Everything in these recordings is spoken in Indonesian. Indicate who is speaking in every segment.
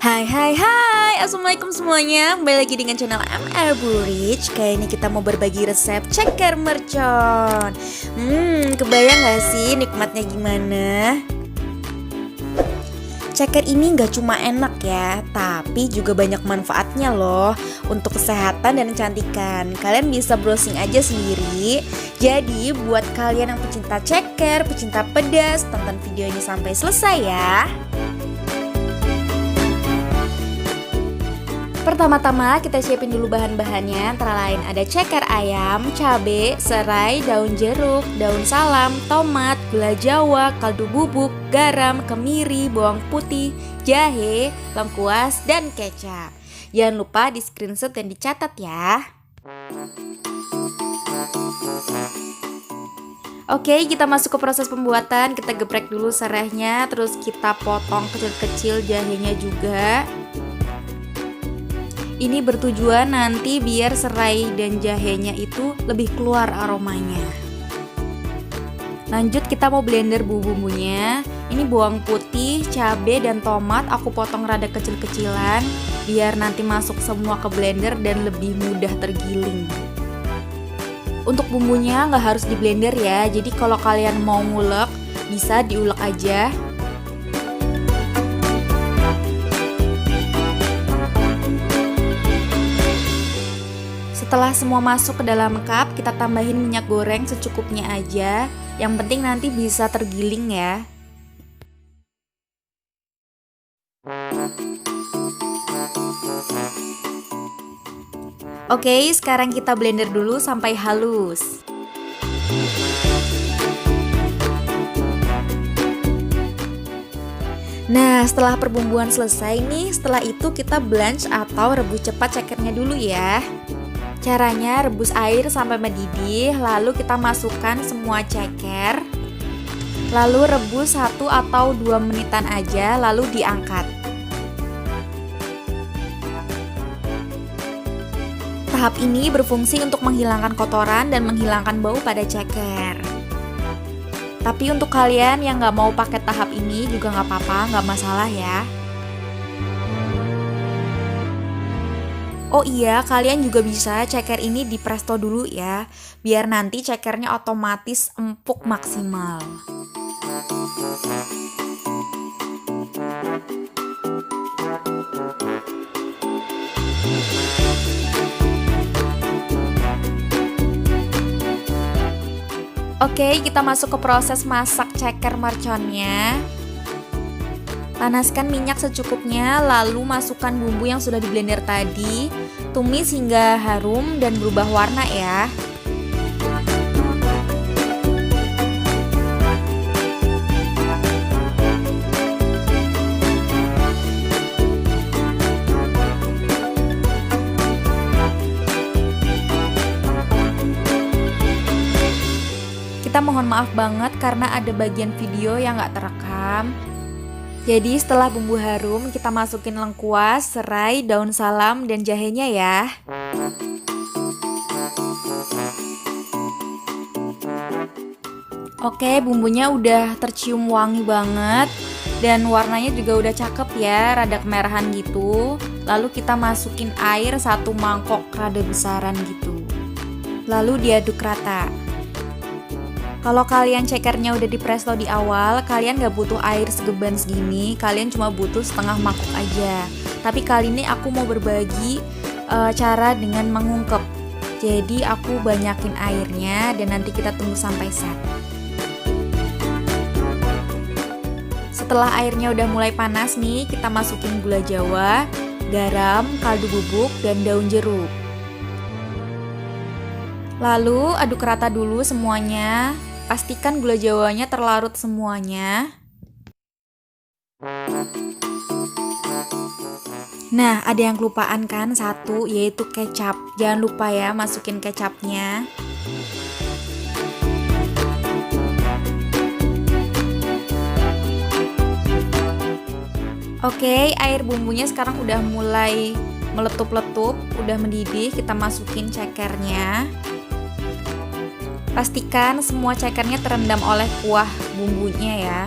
Speaker 1: Hai hai hai, assalamualaikum semuanya. Kembali lagi dengan channel MR Burich. Kali ini kita mau berbagi resep ceker mercon. Kebayang gak sih nikmatnya gimana? Ceker ini gak cuma enak ya, tapi juga banyak manfaatnya loh untuk kesehatan dan kecantikan. Kalian bisa browsing aja sendiri. Jadi buat kalian yang pecinta ceker, pecinta pedas, tonton video ini sampai selesai ya. Pertama-tama kita siapin dulu bahan-bahannya, antara lain ada ceker ayam, cabai, serai, daun jeruk, daun salam, tomat, gula jawa, kaldu bubuk, garam, kemiri, bawang putih, jahe, lengkuas, dan kecap. Jangan lupa di screenshot dan dicatat ya. Oke, kita masuk ke proses pembuatan. Kita geprek dulu serainya, terus kita potong kecil-kecil jahenya juga. Ini bertujuan nanti biar serai dan jahenya itu lebih keluar aromanya. Lanjut kita mau blender bumbu-bumbunya. Ini bawang putih, cabai, dan tomat aku potong rada kecil-kecilan biar nanti masuk semua ke blender dan lebih mudah tergiling. Untuk bumbunya nggak harus di blender ya, jadi kalau kalian mau ngulek bisa diulek aja. Setelah semua masuk ke dalam cup, kita tambahin minyak goreng secukupnya aja. Yang penting nanti bisa tergiling ya. Oke, sekarang kita blender dulu sampai halus. Nah, setelah perbumbuan selesai nih, setelah itu kita blanch atau rebus cepat cekernya dulu ya. Caranya rebus air sampai mendidih, lalu kita masukkan semua ceker. Lalu rebus 1 atau 2 menitan aja, lalu diangkat. Tahap ini berfungsi untuk menghilangkan kotoran dan menghilangkan bau pada ceker. Tapi untuk kalian yang nggak mau pakai tahap ini juga nggak apa-apa, nggak masalah ya. Oh iya, kalian juga bisa ceker ini di presto dulu ya, biar nanti cekernya otomatis empuk maksimal. Oke, kita masuk ke proses masak ceker merconnya. Panaskan minyak secukupnya, lalu masukkan bumbu yang sudah di blender tadi. Tumis hingga harum dan berubah warna ya. Kita mohon maaf banget karena ada bagian video yang gak terekam. Jadi setelah bumbu harum, kita masukin lengkuas, serai, daun salam, dan jahenya ya. Oke, bumbunya udah tercium wangi banget dan warnanya juga udah cakep ya, rada kemerahan gitu. Lalu kita masukin air 1 mangkok rada besaran gitu. Lalu diaduk rata. Kalau kalian cekernya udah di presto di awal, kalian gak butuh air segeban segini, kalian cuma butuh setengah mangkok aja. Tapi kali ini aku mau berbagi cara dengan mengungkep. Jadi aku banyakin airnya dan nanti kita tunggu sampai set. Setelah airnya udah mulai panas nih, kita masukin gula jawa, garam, kaldu bubuk, dan daun jeruk. Lalu aduk rata dulu semuanya. Pastikan gula jawanya terlarut semuanya. Nah, ada yang kelupaan kan satu, yaitu kecap. Jangan lupa ya masukin kecapnya. Oke, air bumbunya sekarang udah mulai meletup-letup, udah mendidih. Kita masukin cekernya. Pastikan semua cekernya terendam oleh kuah bumbunya ya,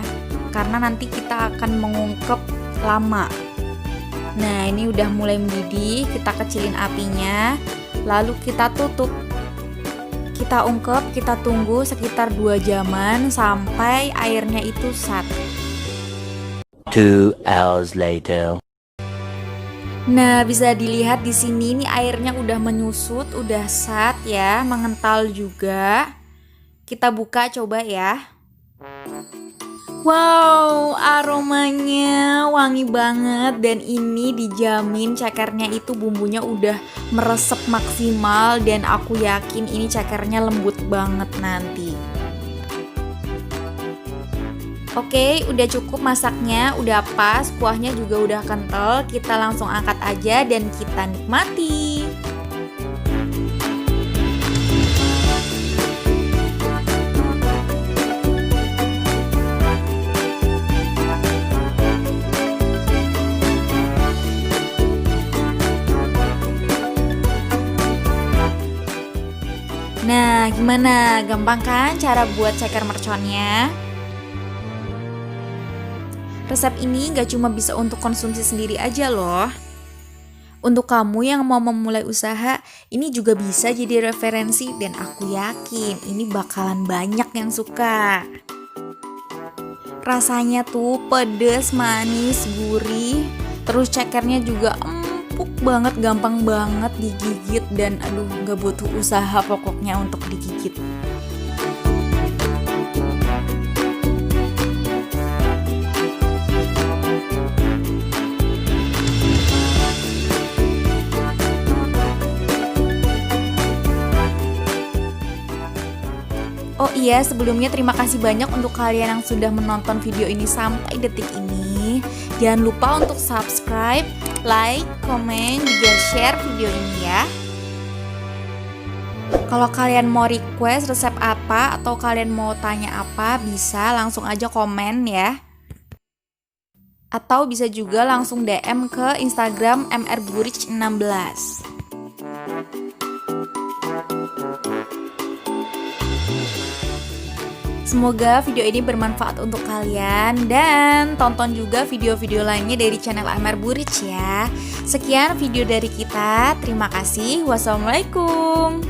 Speaker 1: karena nanti kita akan mengungkep lama. Nah, ini udah mulai mendidih, kita kecilin apinya, lalu kita tutup. Kita ungkep, kita tunggu sekitar 2 jaman sampai airnya itu sat.
Speaker 2: 2 hours later.
Speaker 1: Nah, bisa dilihat di sini nih airnya udah menyusut, udah sat ya, mengental juga. Kita buka coba ya. Wow, aromanya wangi banget dan ini dijamin cekernya itu bumbunya udah meresep maksimal dan aku yakin ini cekernya lembut banget nanti. Oke, udah cukup masaknya, udah pas, kuahnya juga udah kental. Kita langsung angkat aja dan kita nikmati. Nah, gimana? Gampang kan cara buat ceker merconnya? Resep ini gak cuma bisa untuk konsumsi sendiri aja loh. Untuk kamu yang mau memulai usaha, ini juga bisa jadi referensi dan aku yakin ini bakalan banyak yang suka. Rasanya tuh pedes, manis, gurih, terus cekernya juga empuk banget, gampang banget digigit dan aduh gak butuh usaha pokoknya untuk digigit. Oh iya, sebelumnya terima kasih banyak untuk kalian yang sudah menonton video ini sampai detik ini. Jangan lupa untuk subscribe, like, komen, juga share video ini ya. Kalau kalian mau request resep apa atau kalian mau tanya apa, bisa langsung aja komen ya. Atau bisa juga langsung DM ke Instagram mrburich16. Semoga video ini bermanfaat untuk kalian dan tonton juga video-video lainnya dari channel Amar Burich ya. Sekian video dari kita, terima kasih. Wassalamualaikum.